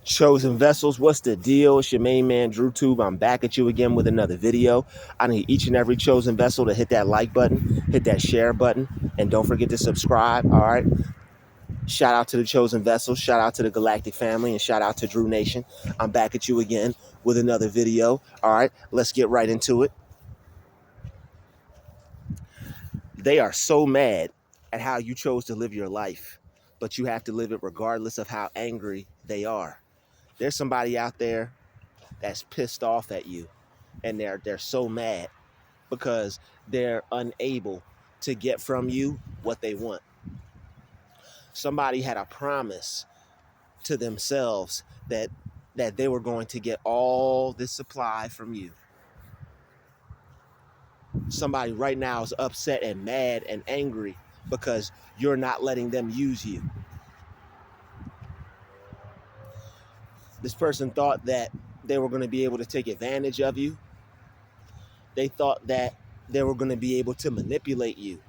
Chosen vessels, what's the deal? It's your main man, Druuill. I'm back at you again with another video. I need each and every chosen vessel to hit that like button, hit that share button, and don't forget to subscribe. All right. Shout out to the chosen vessels, shout out to the galactic family, and shout out to Drew Nation. I'm back at you again with another video. All right, let's get right into it. They are so mad at how you chose to live your life, but you have to live it regardless of how angry they are. There's somebody out there that's pissed off at you, and they're so mad because they're unable to get from you what they want. Somebody had a promise to themselves that they were going to get all this supply from you. Somebody right now is upset and mad and angry because you're not letting them use you. This person thought that they were going to be able to take advantage of you. They thought that they were going to be able to manipulate you.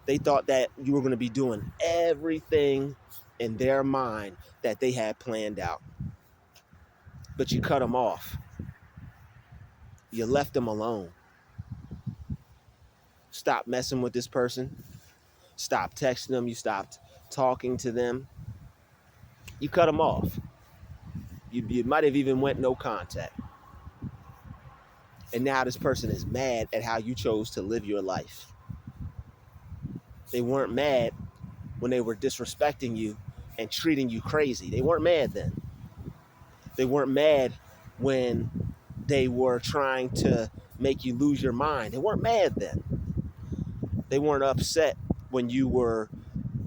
They thought that you were going to be doing everything in their mind that they had planned out. But you cut them off. You left them alone. Stop messing with this person. Stop texting them. You stopped talking to them. You cut them off. You might have even went no contact. And now this person is mad at how you chose to live your life. They weren't mad when they were disrespecting you and treating you crazy. They weren't mad then. They weren't mad when they were trying to make you lose your mind. They weren't mad then. They weren't upset when you were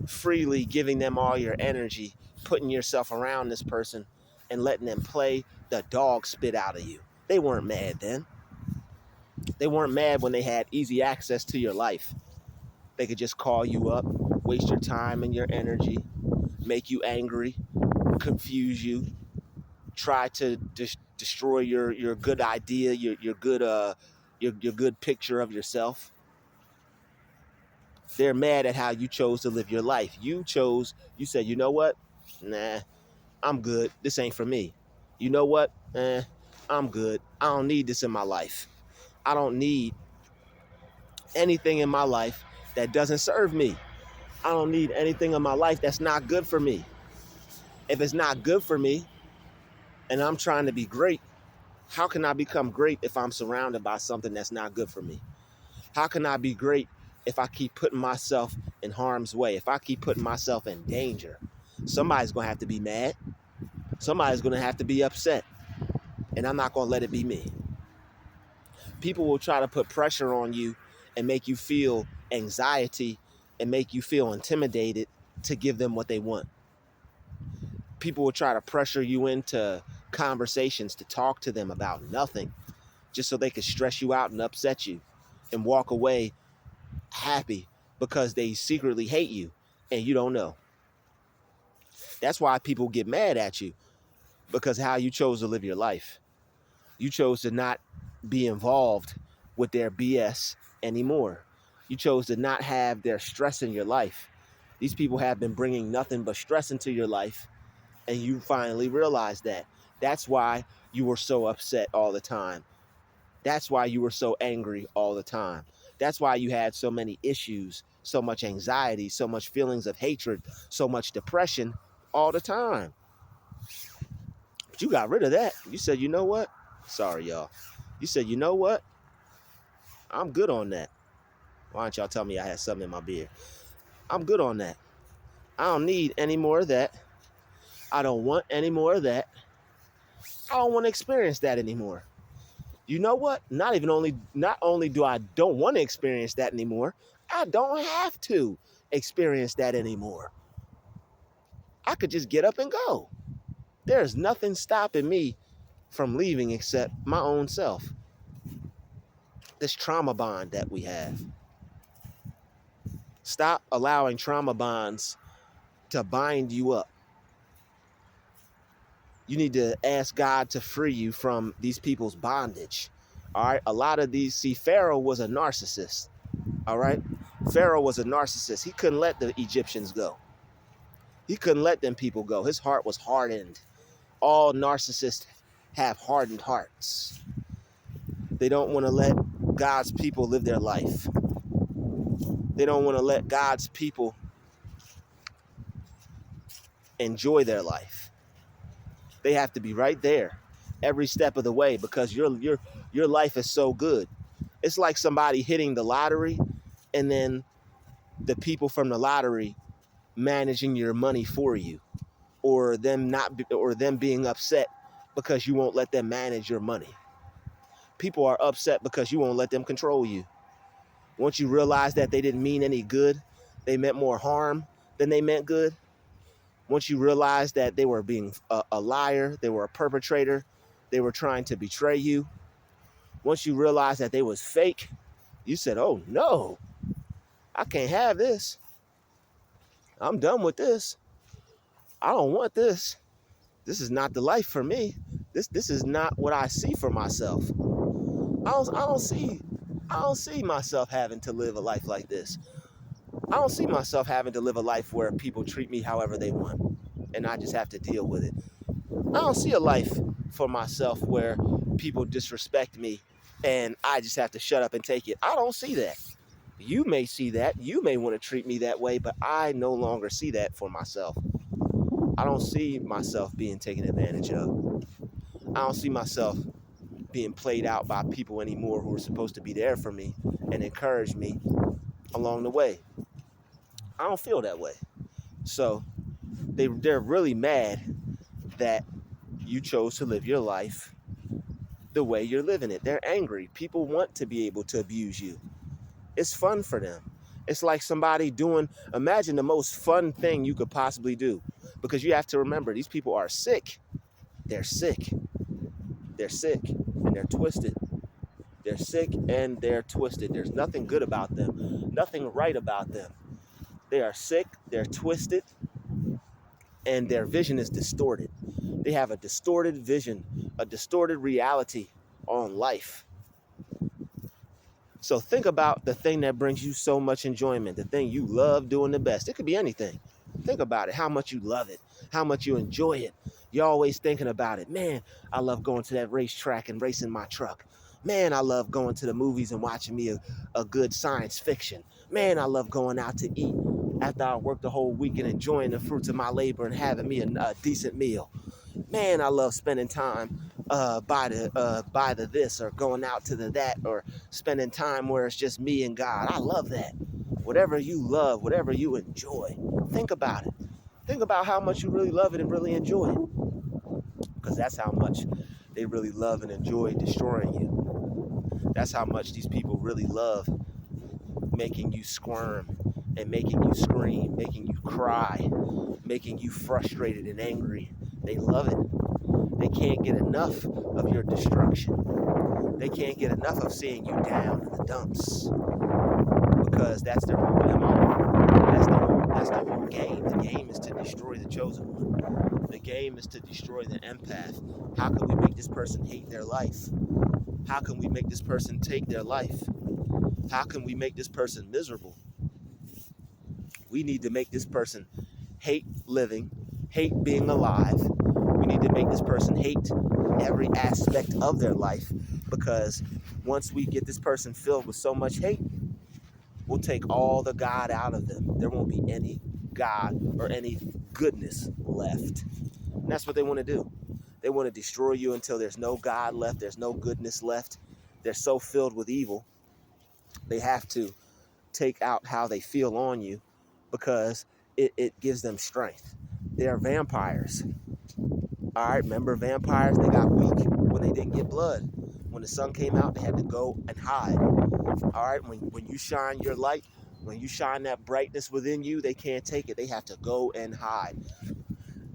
freely giving them all your energy, putting yourself around this person and letting them play the dog spit out of you. They weren't mad then. They weren't mad when they had easy access to your life. They could just call you up, waste your time and your energy, make you angry, confuse you, try to destroy your good idea, your good picture of yourself. They're mad at how you chose to live your life. You said, you know what? Nah, I'm good. This ain't for me. You know what? I'm good. I don't need this in my life. I don't need anything in my life that doesn't serve me. I don't need anything in my life that's not good for me. If it's not good for me and I'm trying to be great, how can I become great if I'm surrounded by something that's not good for me? How can I be great if I keep putting myself in harm's way, if I keep putting myself in danger? Somebody's going to have to be mad. Somebody's going to have to be upset. And I'm not going to let it be me. People will try to put pressure on you and make you feel anxiety and make you feel intimidated to give them what they want. People will try to pressure you into conversations to talk to them about nothing just so they can stress you out and upset you and walk away happy because they secretly hate you and you don't know. That's why people get mad at you, because how you chose to live your life. You chose to not be involved with their BS anymore. You chose to not have their stress in your life. These people have been bringing nothing but stress into your life, and you finally realized that. That's why you were so upset all the time. That's why you were so angry all the time. That's why you had so many issues, so much anxiety, so much feelings of hatred, so much depression all the time. But you got rid of that. You said, you know what? Sorry, y'all. You said, you know what? I'm good on that. Why don't y'all tell me I had something in my beard? I'm good on that. I don't need any more of that. I don't want any more of that. I don't want to experience that anymore. You know what? Not only do I don't want to experience that anymore, I don't have to experience that anymore. I could just get up and go. There's nothing stopping me from leaving except my own self. This trauma bond that we have. Stop allowing trauma bonds to bind you up. You need to ask God to free you from these people's bondage. All right. A lot of these, Pharaoh was a narcissist. All right. Pharaoh was a narcissist. He couldn't let the Egyptians go. He couldn't let them people go. His heart was hardened. All narcissists have hardened hearts. They don't want to let God's people live their life. They don't want to let God's people enjoy their life. They have to be right there every step of the way because your life is so good. It's like somebody hitting the lottery and then the people from the lottery managing your money for you, or them being upset because you won't let them manage your money. People are upset because you won't let them control you. Once you realize that they didn't mean any good, they meant more harm than they meant good. Once you realize that they were being a liar, they were a perpetrator, they were trying to betray you. Once you realize that they was fake, you said, oh no, I can't have this. I'm done with this. I don't want this. This is not the life for me. This is not what I see for myself. I don't see myself having to live a life like this. I don't see myself having to live a life where people treat me however they want and I just have to deal with it. I don't see a life for myself where people disrespect me and I just have to shut up and take it. I don't see that. You may see that. You may want to treat me that way, but I no longer see that for myself. I don't see myself being taken advantage of. I don't see myself being played out by people anymore who are supposed to be there for me and encourage me along the way. I don't feel that way. So they're really mad that you chose to live your life the way you're living it. They're angry. People want to be able to abuse you. It's fun for them. It's like somebody imagine the most fun thing you could possibly do. Because you have to remember, these people are sick. They're sick. They're sick and they're twisted. They're sick and they're twisted. There's nothing good about them, nothing right about them. They are sick, they're twisted, and their vision is distorted. They have a distorted vision, a distorted reality on life. So think about the thing that brings you so much enjoyment, the thing you love doing the best. It could be anything. Think about it, how much you love it, how much you enjoy it. You're always thinking about it. Man, I love going to that racetrack and racing my truck. Man, I love going to the movies and watching me a good science fiction. Man, I love going out to eat after I worked the whole week and enjoying the fruits of my labor and having me a decent meal. Man, I love spending time by the this or going out to the that or spending time where it's just me and God. I love that. Whatever you love, whatever you enjoy, think about it. Think about how much you really love it and really enjoy it. Because that's how much they really love and enjoy destroying you. That's how much these people really love making you squirm and making you scream, making you cry, making you frustrated and angry. They love it. They can't get enough of your destruction. They can't get enough of seeing you down in the dumps because that's their whole MO. That's the whole game. The game is to destroy the chosen one. The game is to destroy the empath. How can we make this person hate their life? How can we make this person take their life? How can we make this person miserable? We need to make this person hate living, hate being alive. We need to make this person hate every aspect of their life because once we get this person filled with so much hate, we'll take all the God out of them. There won't be any God or any goodness left. And that's what they want to do. They want to destroy you until there's no God left, there's no goodness left. They're so filled with evil, they have to take out how they feel on you because it gives them strength. They're vampires. All right, remember vampires? They got weak when they didn't get blood. When the sun came out, they had to go and hide. All right, when you shine your light, when you shine that brightness within you, they can't take it. They have to go and hide.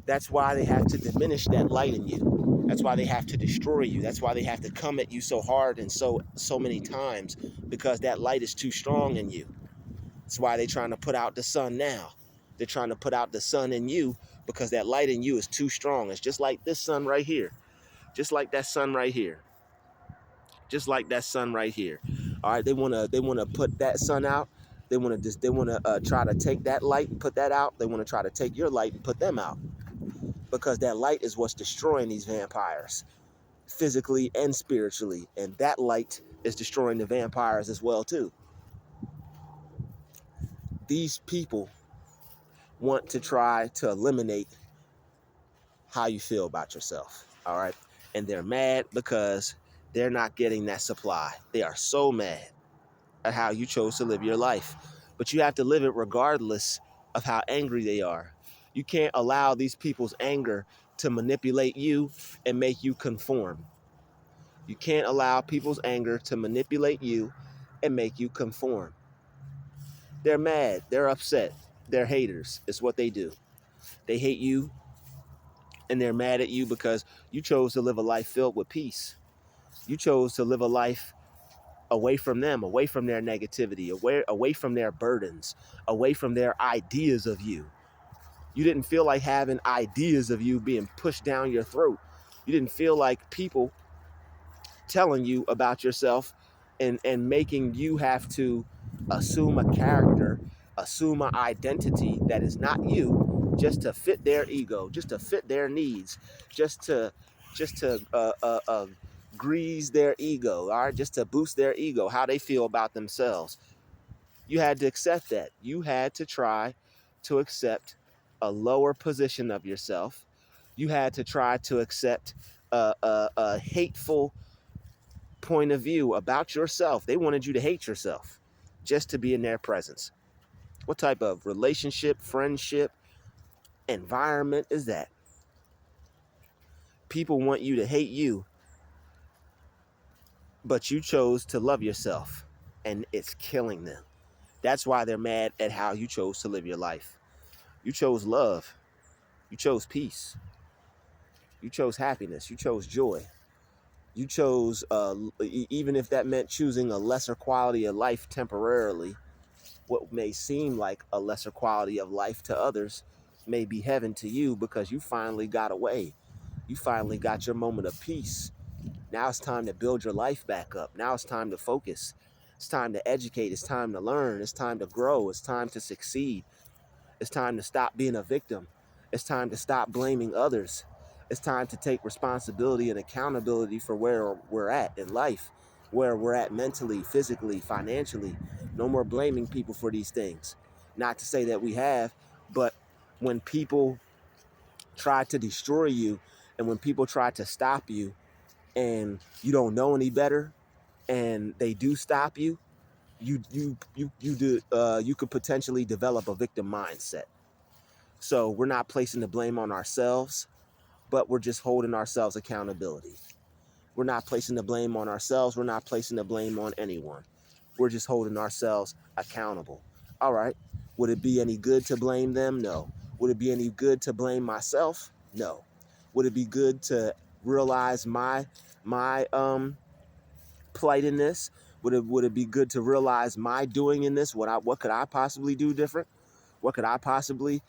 That's why they have to diminish that light in you. That's why they have to destroy you. That's why they have to come at you so hard and so many times because that light is too strong in you. That's why they're trying to put out the sun now. They're trying to put out the sun in you because that light in you is too strong. It's just like this sun right here. Just like that sun right here. Just like that sun right here. All right, they wanna put that sun out They want to try to take that light and put that out. They want to try to take your light and put them out, because that light is what's destroying these vampires, physically and spiritually. And that light is destroying the vampires as well too. These people want to try to eliminate how you feel about yourself. All right. And they're mad because they're not getting that supply. They are so mad at how you chose to live your life. But you have to live it regardless of how angry they are. You can't allow these people's anger to manipulate you and make you conform. You can't allow people's anger to manipulate you and make you conform. They're mad. They're upset. They're haters. It's what they do. They hate you and they're mad at you because you chose to live a life filled with peace. You chose to live a life away from them, away from their negativity, away from their burdens, away from their ideas of you. You didn't feel like having ideas of you being pushed down your throat. You didn't feel like people telling you about yourself and making you have to assume a character, assume an identity that is not you, just to fit their ego, just to fit their needs, just to grease their ego, all right, just to boost their ego, how they feel about themselves. You had to accept that. You had to try to accept a lower position of yourself. You had to try to accept a hateful point of view about yourself. They wanted you to hate yourself just to be in their presence. What type of relationship, friendship, environment is that? People want you to hate you, but you chose to love yourself, and it's killing them. That's why they're mad at how you chose to live your life. You chose love. You chose peace. You chose happiness. You chose joy. You chose, even if that meant choosing a lesser quality of life temporarily, what may seem like a lesser quality of life to others may be heaven to you because you finally got away. You finally got your moment of peace. Now it's time to build your life back up. Now it's time to focus. It's time to educate. It's time to learn. It's time to grow. It's time to succeed. It's time to stop being a victim. It's time to stop blaming others. It's time to take responsibility and accountability for where we're at in life, where we're at mentally, physically, financially. No more blaming people for these things. Not to say that we have, but when people try to destroy you and when people try to stop you and you don't know any better and they do stop you, you could potentially develop a victim mindset. So we're not placing the blame on ourselves, but we're just holding ourselves accountability. We're not placing the blame on ourselves. We're not placing the blame on anyone. We're just holding ourselves accountable. All right. Would it be any good to blame them? No. Would it be any good to blame myself? No. Would it be good to realize my plight in this? Would it be good to realize my doing in this? What could I possibly do different? What could I possibly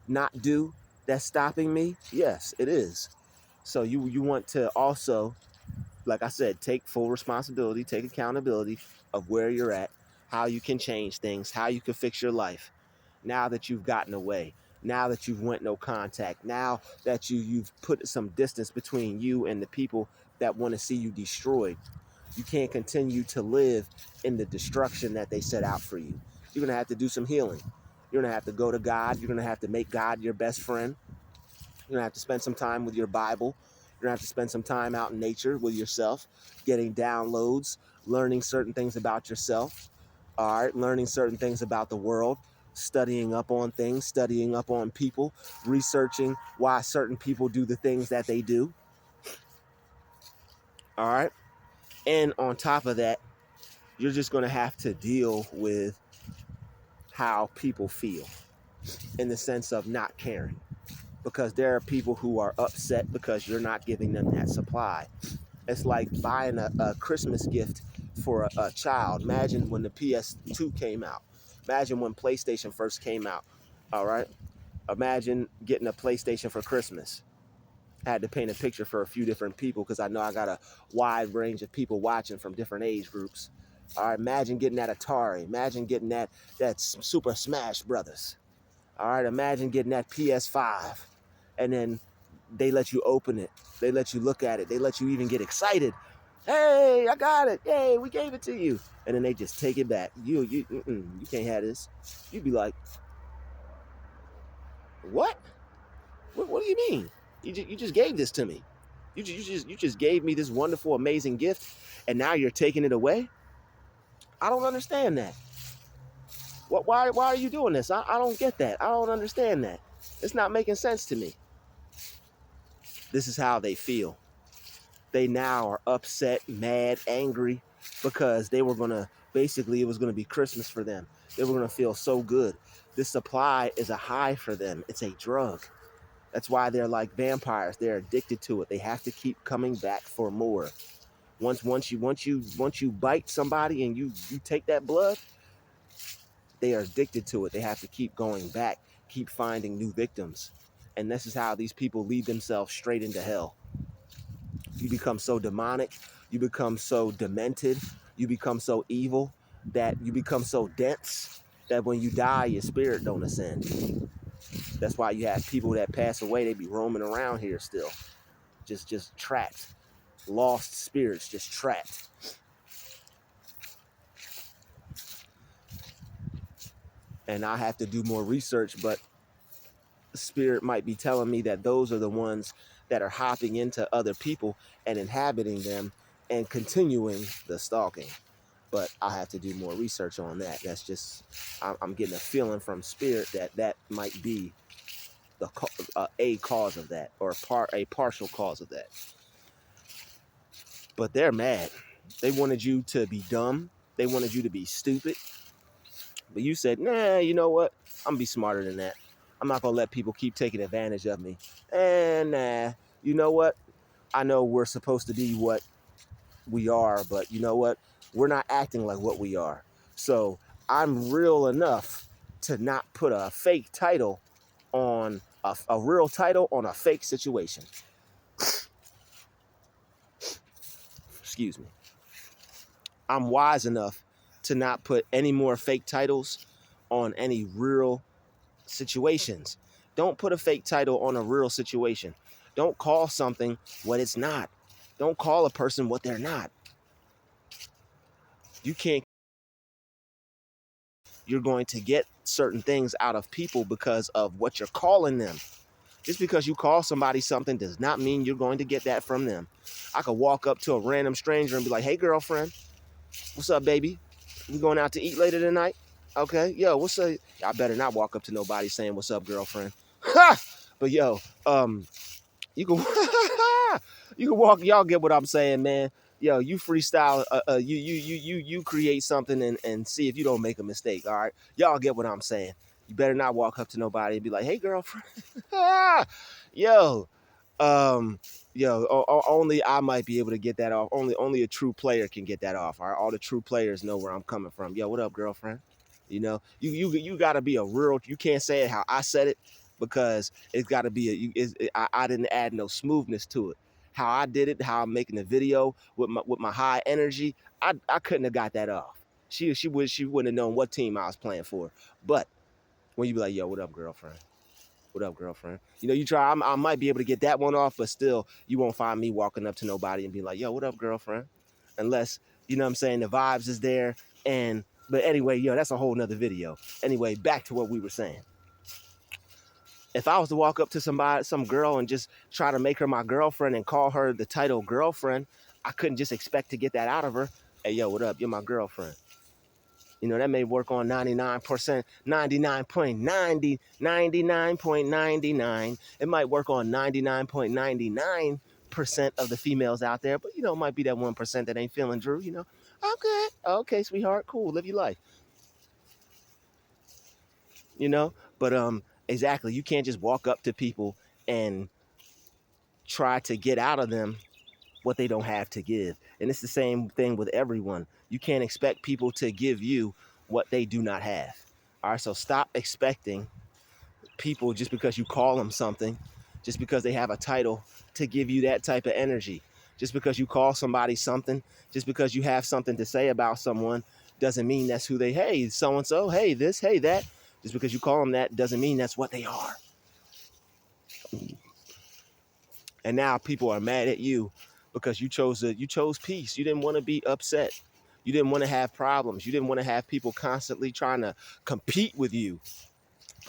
not do that's stopping me? Yes, it is. So you want to also, like I said, take full responsibility, take accountability of where you're at, how you can change things, how you can fix your life. Now that you've gotten away, now that you've went no contact, now that you've put some distance between you and the people that want to see you destroyed. You can't continue to live in the destruction that they set out for you. You're going to have to do some healing. You're going to have to go to God. You're going to have to make God your best friend. You're going to have to spend some time with your Bible. You're going to have to spend some time out in nature with yourself, getting downloads, learning certain things about yourself, all right, learning certain things about the world, studying up on things, studying up on people, researching why certain people do the things that they do, all right? And on top of that, you're just going to have to deal with how people feel in the sense of not caring, because there are people who are upset because you're not giving them that supply. It's like buying a Christmas gift for a child. Imagine when the PS2 came out. Imagine when PlayStation first came out. All right. Imagine getting a PlayStation for Christmas. I had to paint a picture for a few different people because I know I got a wide range of people watching from different age groups. All right, imagine getting that Atari. Imagine getting that Super Smash Brothers. All right, imagine getting that PS5, and then they let you open it. They let you look at it. They let you even get excited. Hey, I got it. Hey, we gave it to you. And then they just take it back. You can't have this. You'd be like, what? What do you mean? You just gave this to me. You just gave me this wonderful, amazing gift, and now you're taking it away. I don't understand that. Why are you doing this? I don't get that. I don't understand that. It's not making sense to me. This is how they feel. They now are upset, mad, angry, because they were gonna, basically it was gonna be Christmas for them. They were gonna feel so good. This supply is a high for them. It's a drug. That's why they're like vampires. They're addicted to it. They have to keep coming back for more. Once you bite somebody and you take that blood, they are addicted to it. They have to keep going back, keep finding new victims. And this is how these people lead themselves straight into hell. You become so demonic, you become so demented, you become so evil, that you become so dense that when you die, your spirit don't ascend. That's why you have people that pass away, they be roaming around here still. Just trapped. Lost spirits just trapped. And I have to do more research, but the spirit might be telling me that those are the ones that are hopping into other people and inhabiting them and continuing the stalking. But I have to do more research on that. That's just, I'm getting a feeling from spirit that might be a cause of that, or a partial cause of that. But they're mad. They wanted you to be dumb. They wanted you to be stupid. But you said, nah, you know what? I'm gonna be smarter than that. I'm not gonna let people keep taking advantage of me. And nah, you know what? I know we're supposed to be what we are, but you know what? We're not acting like what we are. So I'm real enough to not put a fake title on a real title on a fake situation. Excuse me. I'm wise enough to not put any more fake titles on any real situations. Don't put a fake title on a real situation. Don't call something what it's not. Don't call a person what they're not. You can't. You're going to get certain things out of people because of what you're calling them. Just because you call somebody something does not mean you're going to get that from them. I could walk up to a random stranger and be like, hey, girlfriend, what's up, baby? We going out to eat later tonight? Okay, yo, what's up? I better not walk up to nobody saying, what's up, girlfriend? Ha! But yo, you can you can walk. Y'all get what I'm saying, man. Yo, you freestyle. You create something and see if you don't make a mistake. All right, y'all get what I'm saying. You better not walk up to nobody and be like, "Hey, girlfriend." yo, um, only I might be able to get that off. Only a true player can get that off. All right, all the true players know where I'm coming from. Yo, what up, girlfriend? You know, you got to be a real. You can't say it how I said it, because it's got to be I didn't add no smoothness to it. How I did it, how I'm making the video with my high energy, I couldn't have got that off. She wouldn't have known what team I was playing for. But when you be like, yo, what up, girlfriend? What up, girlfriend? You know, you try. I might be able to get that one off, but still, you won't find me walking up to nobody and be like, yo, what up, girlfriend? Unless, you know what I'm saying, the vibes is there. But anyway, yo, that's a whole nother video. Anyway, back to what we were saying. If I was to walk up to some girl and just try to make her my girlfriend and call her the title girlfriend, I couldn't just expect to get that out of her. Hey, yo, what up? You're my girlfriend. You know, that may work on 99%, 99.99. It might work on 99.99% of the females out there, but, you know, it might be that 1% that ain't feeling Drew, you know. I'm good. Okay, sweetheart. Cool. Live your life. You know, but exactly. You can't just walk up to people and try to get out of them what they don't have to give. And it's the same thing with everyone. You can't expect people to give you what they do not have. All right, so stop expecting people, just because you call them something, just because they have a title, to give you that type of energy. Just because you call somebody something, just because you have something to say about someone, doesn't mean that's who they, hey, so and so, hey, this, hey, that. Just because you call them that doesn't mean that's what they are. And now people are mad at you because you chose peace. You didn't want to be upset. You didn't want to have problems. You didn't want to have people constantly trying to compete with you,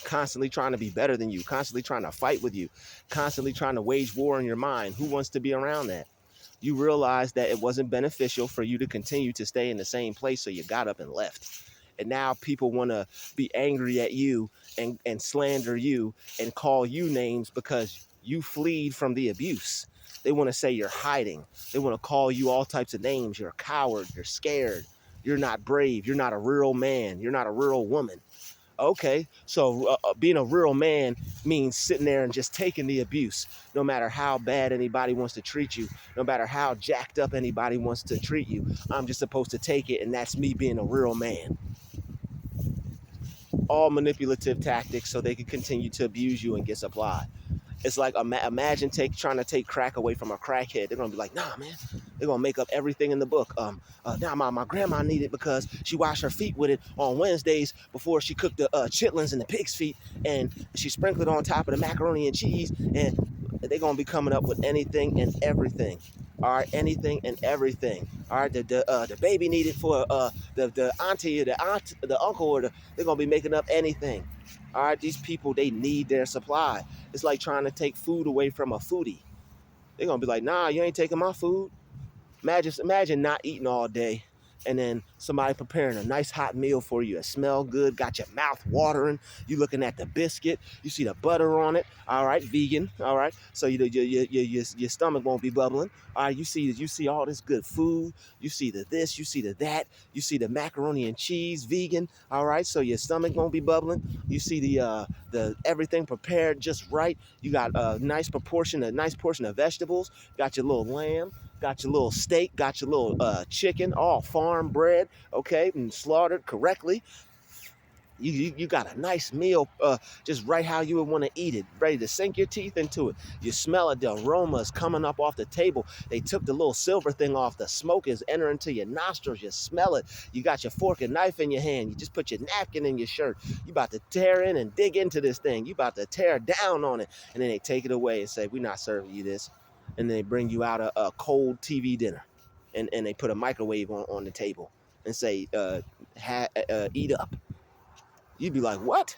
constantly trying to be better than you, constantly trying to fight with you, constantly trying to wage war in your mind. Who wants to be around that? You realized that it wasn't beneficial for you to continue to stay in the same place, so you got up and left. And now people want to be angry at you and slander you and call you names because you fled from the abuse. They want to say you're hiding. They want to call you all types of names. You're a coward. You're scared. You're not brave. You're not a real man. You're not a real woman. Okay, so being a real man means sitting there and just taking the abuse, no matter how bad anybody wants to treat you, no matter how jacked up anybody wants to treat you. I'm just supposed to take it, and that's me being a real man. All manipulative tactics so they can continue to abuse you and get supply. It's like imagine trying to take crack away from a crackhead. They're gonna be like, nah, man. They're gonna make up everything in the book. Now my grandma needed it because she washed her feet with it on Wednesdays before she cooked the chitlins and the pig's feet, and she sprinkled it on top of the macaroni and cheese. And they're gonna be coming up with anything and everything. All right, anything and everything. All right, the baby needed for the auntie, or the uncle, or they're gonna be making up anything. All right, these people, they need their supply. It's like trying to take food away from a foodie. They're gonna be like, nah, you ain't taking my food. Imagine not eating all day and then somebody preparing a nice hot meal for you. It smell good, got your mouth watering. You looking at the biscuit, you see the butter on it. All right, vegan. All right, so your stomach won't be bubbling. All right, you see all this good food. You see the this, you see the that. You see the macaroni and cheese, vegan. All right, so your stomach won't be bubbling. You see the everything prepared just right. You got a nice portion of vegetables. Got your little lamb. Got your little steak, got your little chicken, all farm bred, okay, and slaughtered correctly. You got a nice meal, just right how you would want to eat it, ready to sink your teeth into it. You smell it, the aroma is coming up off the table. They took the little silver thing off. The smoke is entering to your nostrils. You smell it. You got your fork and knife in your hand. You just put your napkin in your shirt. You about to tear in and dig into this thing. You about to tear down on it. And then they take it away and say, we're not serving you this. And they bring you out a cold TV dinner. And they put a microwave on the table and say, eat up. You'd be like, what?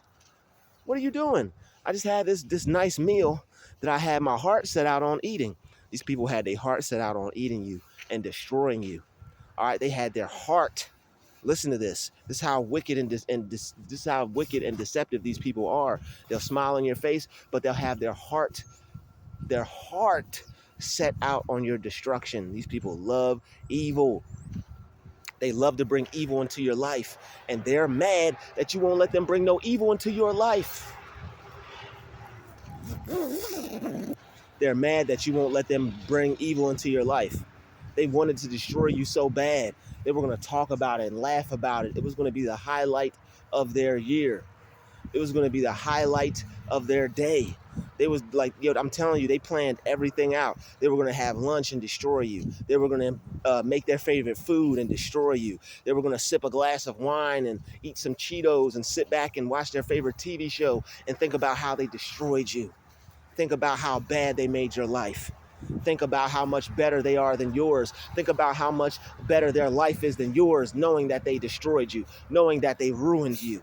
What are you doing? I just had this nice meal that I had my heart set out on eating. These people had their heart set out on eating you and destroying you. All right, they had their heart. Listen to this. This is how wicked this is how wicked and deceptive these people are. They'll smile in your face, but they'll have their heart set out on your destruction. These people love evil. They love to bring evil into your life, and they're mad that you won't let them bring no evil into your life. They're mad that you won't let them bring evil into your life. They wanted to destroy you so bad. They were going to talk about it and laugh about it. It was going to be the highlight of their year. It was going to be the highlight of their day. They was like, I'm telling you, they planned everything out. They were going to have lunch and destroy you. They were going to make their favorite food and destroy you. They were going to sip a glass of wine and eat some Cheetos and sit back and watch their favorite TV show and think about how they destroyed you. Think about how bad they made your life. Think about how much better they are than yours. Think about how much better their life is than yours, knowing that they destroyed you, knowing that they ruined you,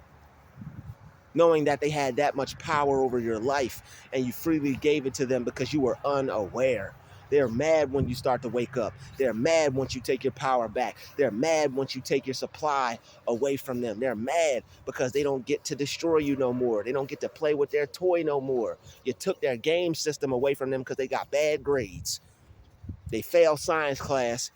knowing that they had that much power over your life and you freely gave it to them because you were unaware. They're mad when you start to wake up. They're mad once you take your power back. They're mad once you take your supply away from them. They're mad because they don't get to destroy you no more. They don't get to play with their toy no more. You took their game system away from them because they got bad grades. They failed science class.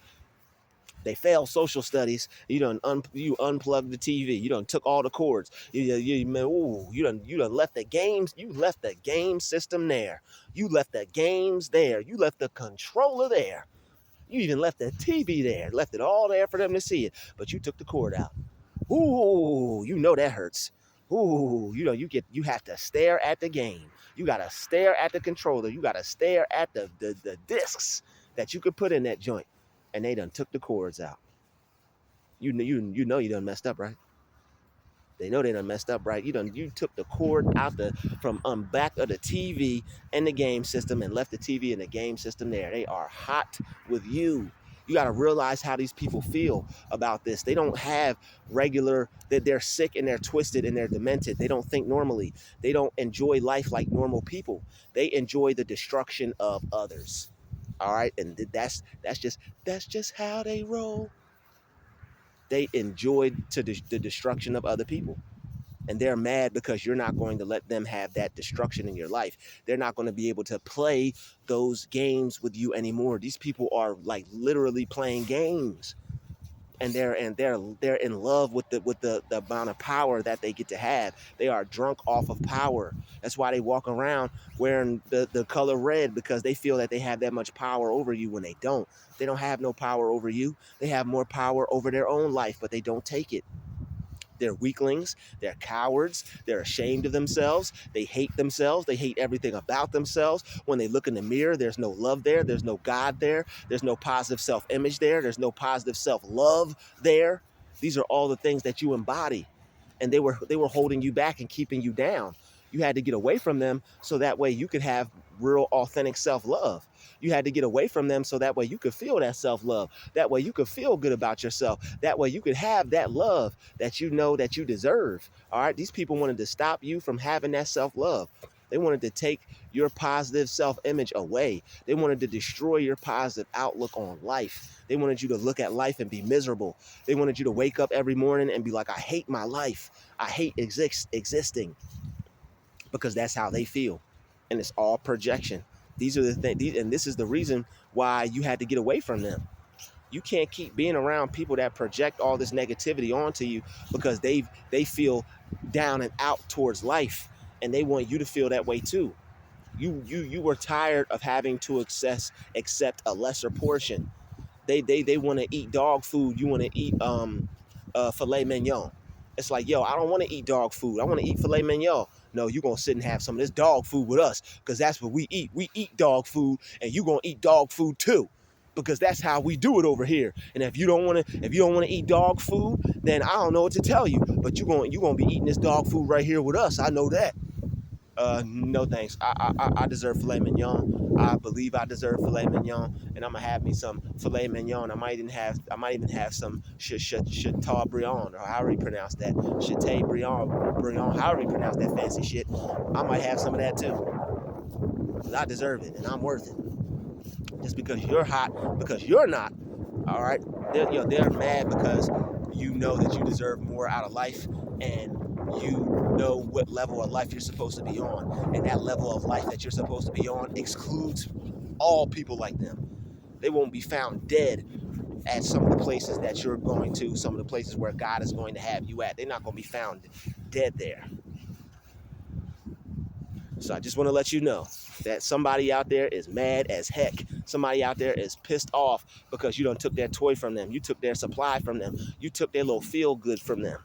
They failed social studies. You unplugged the TV. You done took all the cords. You done left the games. You left the game system there. You left the games there. You left the controller there. You even left the TV there. Left it all there for them to see it. But you took the cord out. Ooh, that hurts. Ooh, you have to stare at the game. You gotta stare at the controller. You gotta stare at the discs. that you could put in that joint, and they done took the cords out. You know you done messed up, right? They know they done messed up, right? You took the cord out the from back of the TV and the game system and left the TV and the game system there. They are hot with you. You got to realize how these people feel about this. They don't have regular, that they're sick and they're twisted and they're demented. They don't think normally. They don't enjoy life like normal people. They enjoy the destruction of others. All right, and that's just how they roll. They enjoy the destruction of other people. And they're mad because you're not going to let them have that destruction in your life. They're not going to be able to play those games with you anymore. These people are like literally playing games, and they're in love with the amount of power that they get to have. They are drunk off of power. That's why they walk around wearing the color red, because they feel that they have that much power over you when they don't. They don't have no power over you. They have more power over their own life, but they don't take it. They're weaklings. They're cowards. They're ashamed of themselves. They hate themselves. They hate everything about themselves. When they look in the mirror, there's no love there. There's no God there. There's no positive self-image there. There's no positive self-love there. These are all the things that you embody. And they were holding you back and keeping you down. You had to get away from them so that way you could have real, authentic self-love. You had to get away from them so that way you could feel that self-love. That way you could feel good about yourself. That way you could have that love that you know that you deserve. All right. These people wanted to stop you from having that self-love. They wanted to take your positive self-image away. They wanted to destroy your positive outlook on life. They wanted you to look at life and be miserable. They wanted you to wake up every morning and be like, I hate my life. I hate existing, because that's how they feel. And it's all projection. These are the things, and this is the reason why you had to get away from them. You can't keep being around people that project all this negativity onto you, because they feel down and out towards life, and they want you to feel that way too. You were tired of having to accept a lesser portion. They want to eat dog food. You want to eat filet mignon. It's like, yo, I don't want to eat dog food. I want to eat filet mignon. No, you're going to sit and have some of this dog food with us, because that's what we eat. We eat dog food, and you're going to eat dog food too, because that's how we do it over here. And if you don't want to eat dog food, then I don't know what to tell you. But you're going to be eating this dog food right here with us. I know that. No thanks. I deserve filet mignon. I believe I deserve filet mignon, and I'm gonna have me some filet mignon. I might even have some Chateaubriand, or however you pronounce that, Chateaubriand, however you pronounce that fancy shit. I might have some of that too, because I deserve it and I'm worth it. Just because you're hot, because you're not. All right, they're mad because you know that you deserve more out of life, and you know what level of life you're supposed to be on, and that level of life that you're supposed to be on excludes all people like them. They won't be found dead at some of the places that you're going to, some of the places where God is going to have you at. They're not going to be found dead there. So I just want to let you know that somebody out there is mad as heck. Somebody out there is pissed off because you done took their toy from them. You took their supply from them. You took their little feel good from them.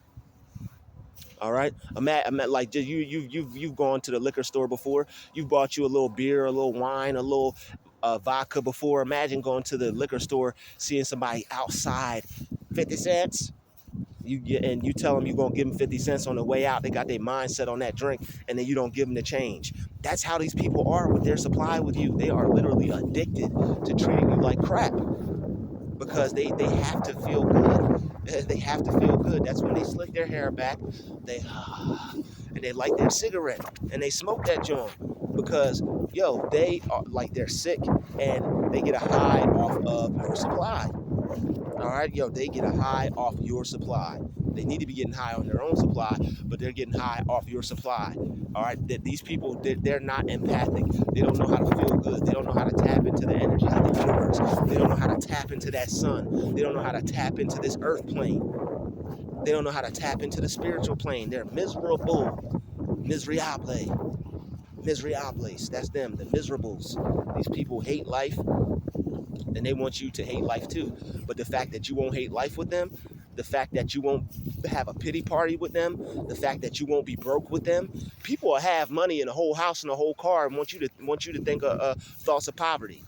All right, I'm at like you've gone to the liquor store before. You've bought you a little beer, a little wine, a little vodka before. Imagine going to the liquor store, seeing somebody outside, 50 cents. You tell them you're gonna give them 50 cents on the way out. They got their mindset on that drink, and then you don't give them the change. That's how these people are with their supply with you. They are literally addicted to treating you like crap, because they have to feel good. They have to feel good. That's when they slick their hair back, and they light their cigarette and they smoke that joint, because yo, they are like, they're sick and they get a high off of your supply. All right, yo, they get a high off your supply. They need to be getting high on their own supply, but they're getting high off your supply. All right, these people, they're not empathic. They don't know how to feel good. They don't know how to tap into the energy of the universe. They don't know how to tap into that sun. They don't know how to tap into this earth plane. They don't know how to tap into the spiritual plane. They're miserable. Miserables. That's them, the miserables. These people hate life, and they want you to hate life too. But the fact that you won't hate life with them, the fact that you won't have a pity party with them, the fact that you won't be broke with them, people will have money in a whole house and a whole car and want you to think of thoughts of poverty.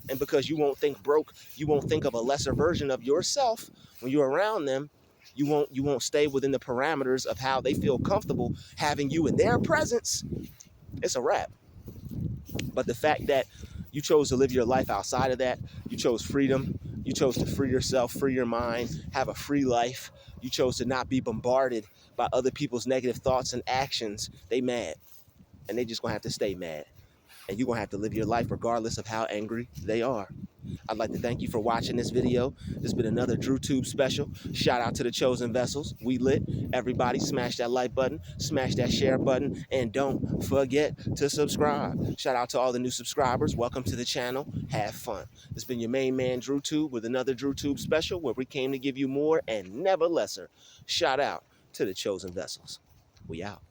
And because you won't think broke, you won't think of a lesser version of yourself when you're around them. You won't stay within the parameters of how they feel comfortable having you in their presence. It's a wrap. But the fact that you chose to live your life outside of that, you chose freedom, you chose to free yourself, free your mind, have a free life. You chose to not be bombarded by other people's negative thoughts and actions. They mad, and they just gonna have to stay mad. And you're gonna have to live your life regardless of how angry they are. I'd like to thank you for watching this video. This has been another DrewTube special. Shout out to the chosen vessels. We lit. Everybody smash that like button, smash that share button, and don't forget to subscribe. Shout out to all the new subscribers. Welcome to the channel. Have fun. This has been your main man DrewTube with another DrewTube special where we came to give you more and never lesser. Shout out to the chosen vessels. We out.